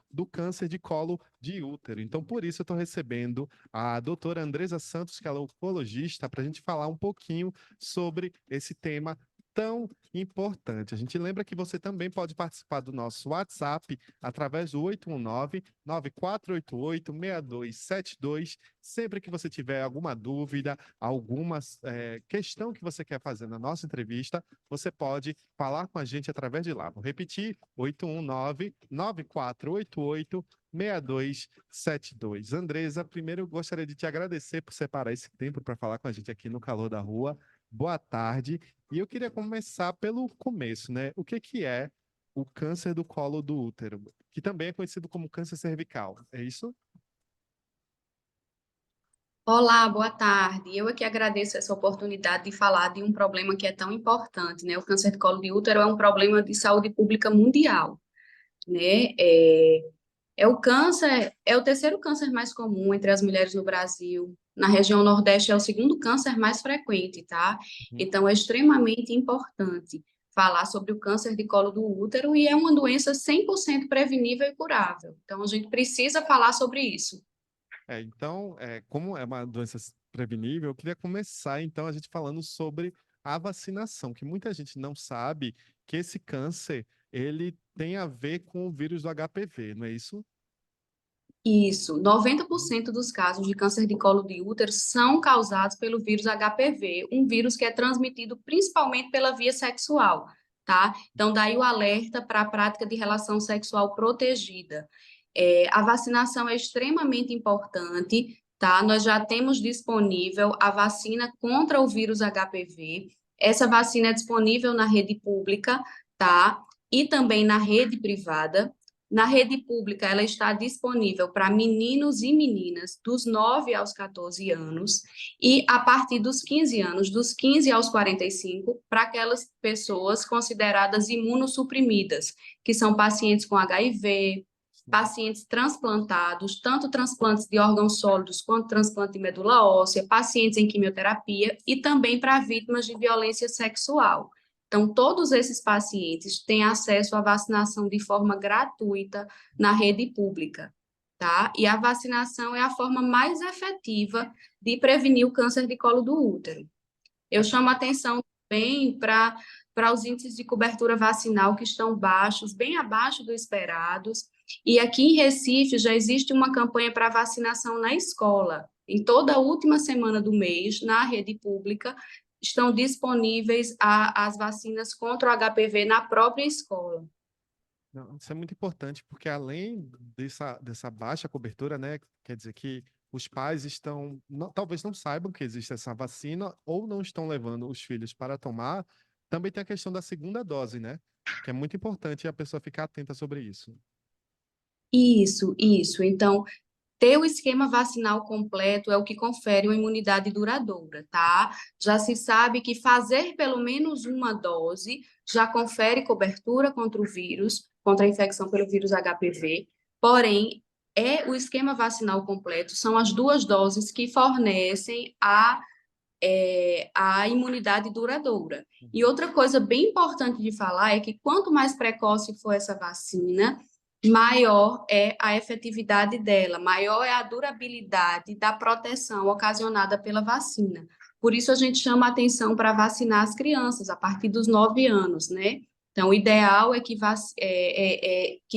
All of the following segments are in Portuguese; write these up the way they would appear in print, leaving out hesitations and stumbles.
do câncer de colo de útero. Então, por isso, eu estou recebendo a doutora Andresa Santos, que ela é oncologista, para a gente falar um pouquinho sobre esse tema tão importante. A gente lembra que você também pode participar do nosso WhatsApp através do 819-9488-6272. Sempre que você tiver alguma dúvida, alguma questão que você quer fazer na nossa entrevista, você pode falar com a gente através de lá. Vou repetir, 819-9488-6272. Andresa, primeiro eu gostaria de te agradecer por separar esse tempo para falar com a gente aqui no Calor da Rua. Boa tarde. E eu queria começar pelo começo, né? O que é o câncer do colo do útero, que também é conhecido como câncer cervical, é isso? Olá, boa tarde. Eu aqui agradeço essa oportunidade de falar de um problema que é tão importante, né? O câncer de colo de útero é um problema de saúde pública mundial, né? É o câncer, é o terceiro câncer mais comum entre as mulheres no Brasil. Na região Nordeste é o segundo câncer mais frequente, tá? Uhum. Então é extremamente importante falar sobre o câncer de colo do útero e é uma doença 100% prevenível e curável. Então a gente precisa falar sobre isso. Então, como é uma doença prevenível, eu queria começar, então, a gente falando sobre a vacinação, que muita gente não sabe que esse câncer, ele tem a ver com o vírus do HPV, não é isso? Isso, 90% dos casos de câncer de colo de útero são causados pelo vírus HPV, um vírus que é transmitido principalmente pela via sexual, tá? Então, daí o alerta para a prática de relação sexual protegida. A vacinação é extremamente importante, tá? Nós já temos disponível a vacina contra o vírus HPV. Essa vacina é disponível na rede pública, tá? E também na rede privada. Na rede pública, ela está disponível para meninos e meninas dos 9 aos 14 anos e a partir dos 15 anos, dos 15 aos 45, para aquelas pessoas consideradas imunossuprimidas, que são pacientes com HIV, pacientes transplantados, tanto transplantes de órgãos sólidos quanto transplante de medula óssea, pacientes em quimioterapia e também para vítimas de violência sexual. Então, todos esses pacientes têm acesso à vacinação de forma gratuita na rede pública, tá? E a vacinação é a forma mais efetiva de prevenir o câncer de colo do útero. Eu chamo a atenção também para os índices de cobertura vacinal que estão baixos, bem abaixo do esperados. E aqui em Recife já existe uma campanha para vacinação na escola. Em toda a última semana do mês, na rede pública, estão disponíveis as vacinas contra o HPV na própria escola. Não, isso é muito importante, porque além dessa baixa cobertura, né, quer dizer que os pais estão, talvez não saibam que existe essa vacina ou não estão levando os filhos para tomar. Também tem a questão da segunda dose, né, que é muito importante a pessoa ficar atenta sobre isso. Isso, isso. Então, ter o esquema vacinal completo é o que confere uma imunidade duradoura, tá? Já se sabe que fazer pelo menos uma dose já confere cobertura contra o vírus, contra a infecção pelo vírus HPV, porém, o esquema vacinal completo, são as duas doses que fornecem a imunidade duradoura. E Uhum. outra coisa bem importante de falar é que quanto mais precoce for essa vacina, maior é a efetividade dela, maior é a durabilidade da proteção ocasionada pela vacina. Por isso, a gente chama a atenção para vacinar as crianças a partir dos 9 anos, né? Então, o ideal é que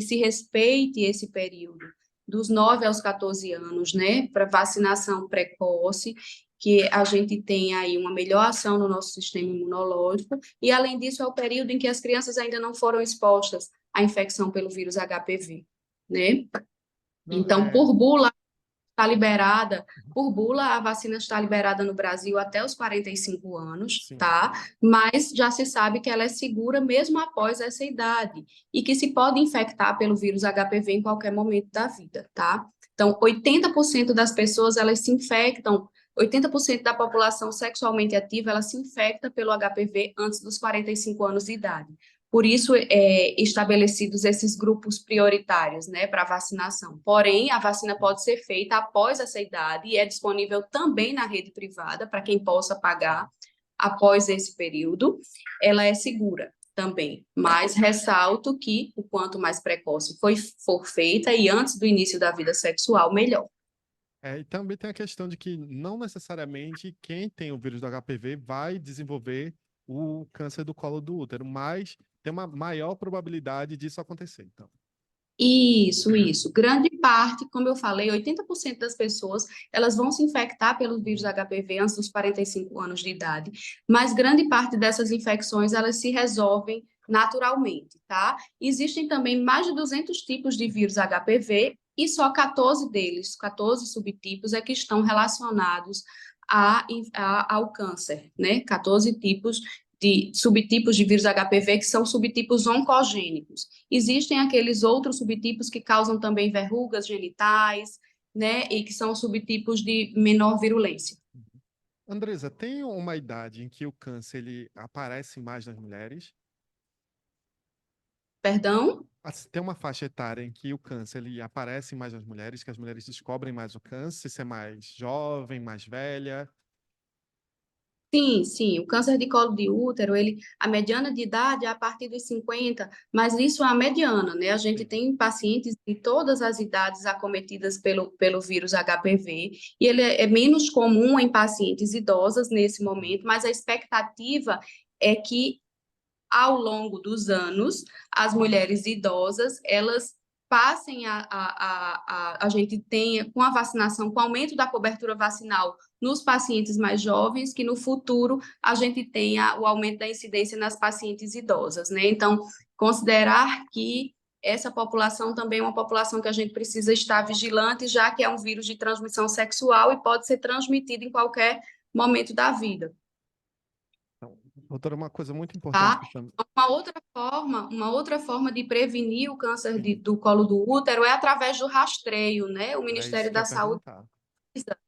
se respeite esse período, dos 9 aos 14 anos, né? Para vacinação precoce, que a gente tenha aí uma melhor ação no nosso sistema imunológico, e além disso, é o período em que as crianças ainda não foram expostas a infecção pelo vírus HPV, né? Não, Então, por bula está liberada, por bula a vacina está liberada no Brasil até os 45 anos, sim. tá? Mas já se sabe que ela é segura mesmo após essa idade e que se pode infectar pelo vírus HPV em qualquer momento da vida, tá? Então, 80% das pessoas elas se infectam, 80% da população sexualmente ativa, ela se infecta pelo HPV antes dos 45 anos de idade. Por isso, estabelecidos esses grupos prioritários, né, para vacinação. Porém, a vacina pode ser feita após essa idade e é disponível também na rede privada, para quem possa pagar após esse período. Ela é segura. também, mas ressalto que o quanto mais precoce for feita e antes do início da vida sexual, melhor. E também tem a questão de que não necessariamente quem tem o vírus do HPV vai desenvolver o câncer do colo do útero, mas tem uma maior probabilidade disso acontecer. Então, Isso. Grande parte, como eu falei, 80% das pessoas, elas vão se infectar pelo vírus HPV antes dos 45 anos de idade, mas grande parte dessas infecções, elas se resolvem naturalmente, tá? Existem também mais de 200 tipos de vírus HPV e só 14 deles, 14 subtipos, é que estão relacionados ao câncer, né? 14 tipos de subtipos de vírus HPV que são subtipos oncogênicos. Existem aqueles outros subtipos que causam também verrugas genitais, né, e que são subtipos de menor virulência. Andresa, tem uma idade em que o câncer ele aparece mais nas mulheres? Perdão? Tem uma faixa etária em que o câncer ele aparece mais nas mulheres, que as mulheres descobrem mais o câncer, se é mais jovem, mais velha? Sim, o câncer de colo de útero, a mediana de idade é a partir dos 50, mas isso é a mediana, né? A gente Sim. tem pacientes de todas as idades acometidas pelo vírus HPV, e ele é menos comum em pacientes idosas nesse momento, mas a expectativa é que ao longo dos anos, as mulheres idosas, elas passem a gente tenha, com a vacinação, com o aumento da cobertura vacinal nos pacientes mais jovens, que no futuro a gente tenha o aumento da incidência nas pacientes idosas, né? Então, considerar que essa população também é uma população que a gente precisa estar vigilante, já que é um vírus de transmissão sexual e pode ser transmitido em qualquer momento da vida. Então, doutora, uma coisa muito importante Tá? que também. Uma outra forma de prevenir o câncer do colo do útero é através do rastreio, né? O É isso Ministério que eu ia da Saúde, perguntar.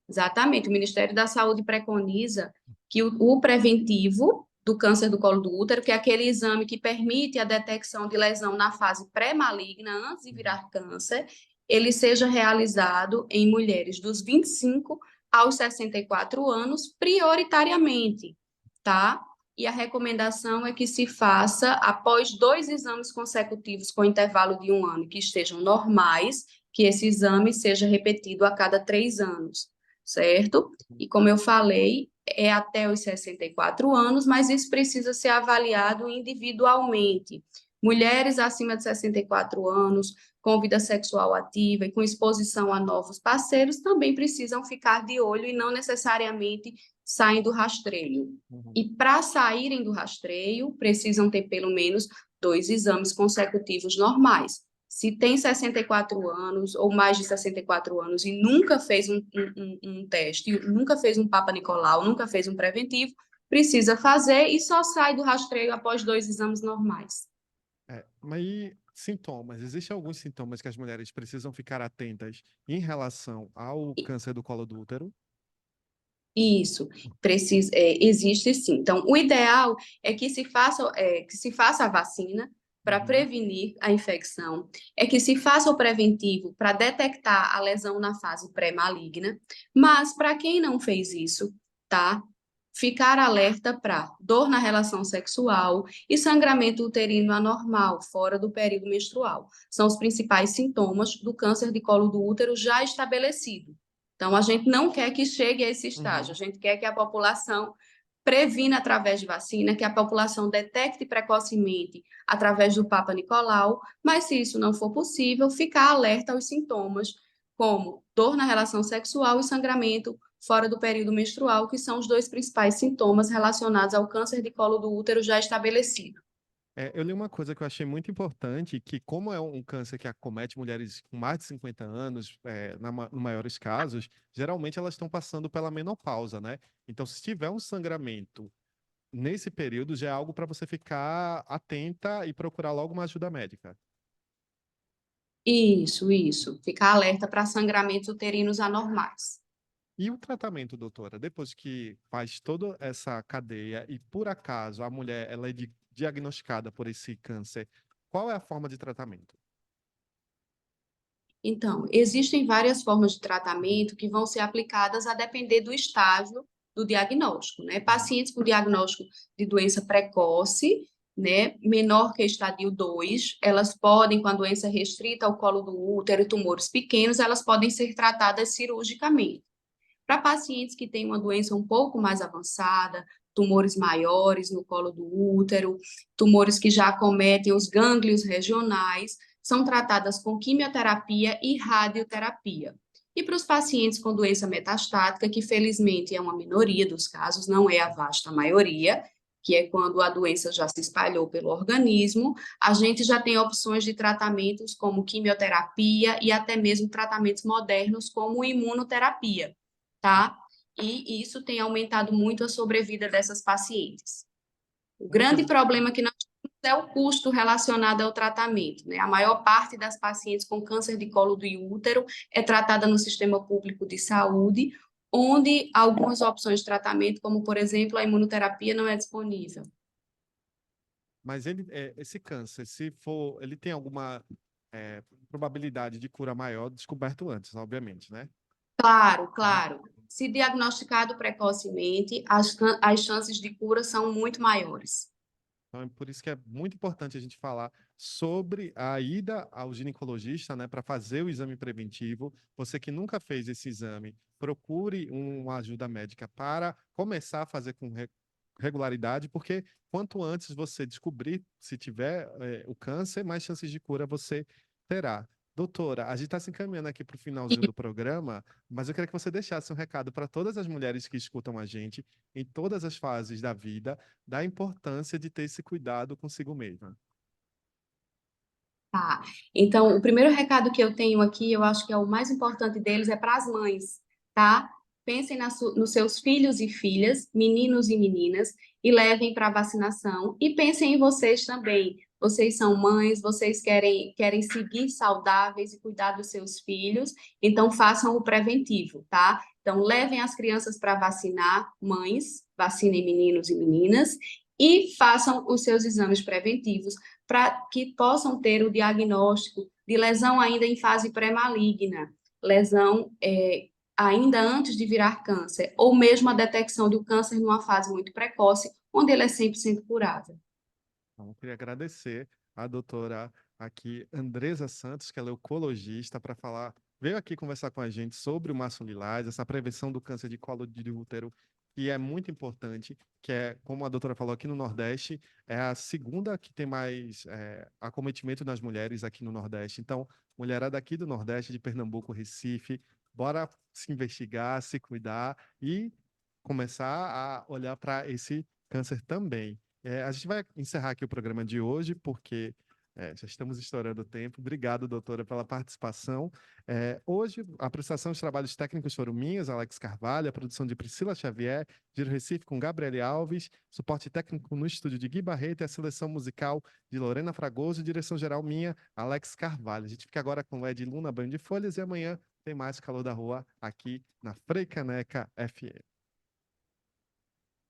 exatamente, o Ministério da Saúde preconiza que o preventivo do câncer do colo do útero, que é aquele exame que permite a detecção de lesão na fase pré-maligna, antes de virar câncer, ele seja realizado em mulheres dos 25 aos 64 anos, prioritariamente, tá? E a recomendação é que se faça após 2 exames consecutivos com intervalo de 1 ano, que estejam normais, que esse exame seja repetido a cada 3 anos, certo? E como eu falei, é até os 64 anos, mas isso precisa ser avaliado individualmente. Mulheres acima de 64 anos, com vida sexual ativa e com exposição a novos parceiros, também precisam ficar de olho e não necessariamente saem do rastreio. Uhum. E para saírem do rastreio, precisam ter pelo menos 2 exames consecutivos normais. Se tem 64 anos ou mais de 64 anos e nunca fez um teste, nunca fez um Papa Nicolau, nunca fez um preventivo, precisa fazer e só sai do rastreio após 2 exames normais. Mas e sintomas? Existem alguns sintomas que as mulheres precisam ficar atentas em relação ao câncer do colo do útero? Isso, existe sim. Então, o ideal é que se faça a vacina para Uhum. prevenir a infecção, é que se faça o preventivo para detectar a lesão na fase pré-maligna, mas para quem não fez isso, tá? Ficar alerta para dor na relação sexual e sangramento uterino anormal, fora do período menstrual. São os principais sintomas do câncer de colo do útero já estabelecido. Então, a gente não quer que chegue a esse estágio, a gente quer que a população previna através de vacina, que a população detecte precocemente através do Papa Nicolau, mas se isso não for possível, ficar alerta aos sintomas, como dor na relação sexual e sangramento fora do período menstrual, que são os 2 principais sintomas relacionados ao câncer de colo do útero já estabelecido. Eu li uma coisa que eu achei muito importante, que como é um câncer que acomete mulheres com mais de 50 anos, nos maiores casos, geralmente elas estão passando pela menopausa, né? Então, se tiver um sangramento nesse período, já é algo para você ficar atenta e procurar logo uma ajuda médica. Isso. Ficar alerta para sangramentos uterinos anormais. E o tratamento, doutora, depois que faz toda essa cadeia e por acaso a mulher ela é diagnosticada por esse câncer, qual é a forma de tratamento? Então, existem várias formas de tratamento que vão ser aplicadas a depender do estágio do diagnóstico, né? Pacientes com diagnóstico de doença precoce, né, menor que estadio 2, elas podem, com a doença restrita ao colo do útero e tumores pequenos, elas podem ser tratadas cirurgicamente. Para pacientes que têm uma doença um pouco mais avançada, tumores maiores no colo do útero, tumores que já acometem os gânglios regionais, são tratadas com quimioterapia e radioterapia. E para os pacientes com doença metastática, que felizmente é uma minoria dos casos, não é a vasta maioria, que é quando a doença já se espalhou pelo organismo, a gente já tem opções de tratamentos como quimioterapia e até mesmo tratamentos modernos como imunoterapia, tá? E isso tem aumentado muito a sobrevida dessas pacientes. O Muito, grande problema que nós temos é o custo relacionado ao tratamento, né? A maior parte das pacientes com câncer de colo do útero é tratada no sistema público de saúde, onde algumas opções de tratamento, como por exemplo a imunoterapia, não é disponível. mas esse câncer, se for, ele tem alguma probabilidade de cura maior descoberto antes, obviamente, né? Claro, claro. Se diagnosticado precocemente, as chances de cura são muito maiores. Então, é por isso que é muito importante a gente falar sobre a ida ao ginecologista, né, para fazer o exame preventivo. Você que nunca fez esse exame, procure uma ajuda médica para começar a fazer com regularidade, porque quanto antes você descobrir se tiver o câncer, mais chances de cura você terá. Doutora, a gente está se encaminhando aqui para o finalzinho do programa, mas eu queria que você deixasse um recado para todas as mulheres que escutam a gente em todas as fases da vida da importância de ter esse cuidado consigo mesma. Tá. Então, o primeiro recado que eu tenho aqui, eu acho que é o mais importante deles, é para as mães, tá? Pensem nos seus filhos e filhas, meninos e meninas, e levem para vacinação. E pensem em vocês também. Vocês são mães, vocês querem seguir saudáveis e cuidar dos seus filhos, então façam o preventivo, tá? Então, levem as crianças para vacinar, mães, vacinem meninos e meninas, e façam os seus exames preventivos para que possam ter o diagnóstico de lesão ainda em fase pré-maligna, lesão ainda antes de virar câncer, ou mesmo a detecção do câncer numa fase muito precoce, onde ele é 100% curável. Então, eu queria agradecer a doutora aqui, Andresa Santos, que ela é oncologista, para falar, veio aqui conversar com a gente sobre o Março Lilás, essa prevenção do câncer de colo de útero, que é muito importante, que é, como a doutora falou aqui no Nordeste, é a segunda que tem mais acometimento nas mulheres aqui no Nordeste. Então, mulherada aqui do Nordeste, de Pernambuco, Recife, bora se investigar, se cuidar e começar a olhar para esse câncer também. A gente vai encerrar aqui o programa de hoje, porque já estamos estourando o tempo. Obrigado, doutora, pela participação. Hoje, a prestação de trabalhos técnicos foram minhas, Alex Carvalho, a produção de Priscila Xavier, Giro Recife com Gabriele Alves, suporte técnico no estúdio de Gui Barreto e a seleção musical de Lorena Fragoso, direção-geral minha, Alex Carvalho. A gente fica agora com o Ed Luna, Banho de Folhas, e amanhã tem mais Calor da Rua aqui na Freicaneca FM.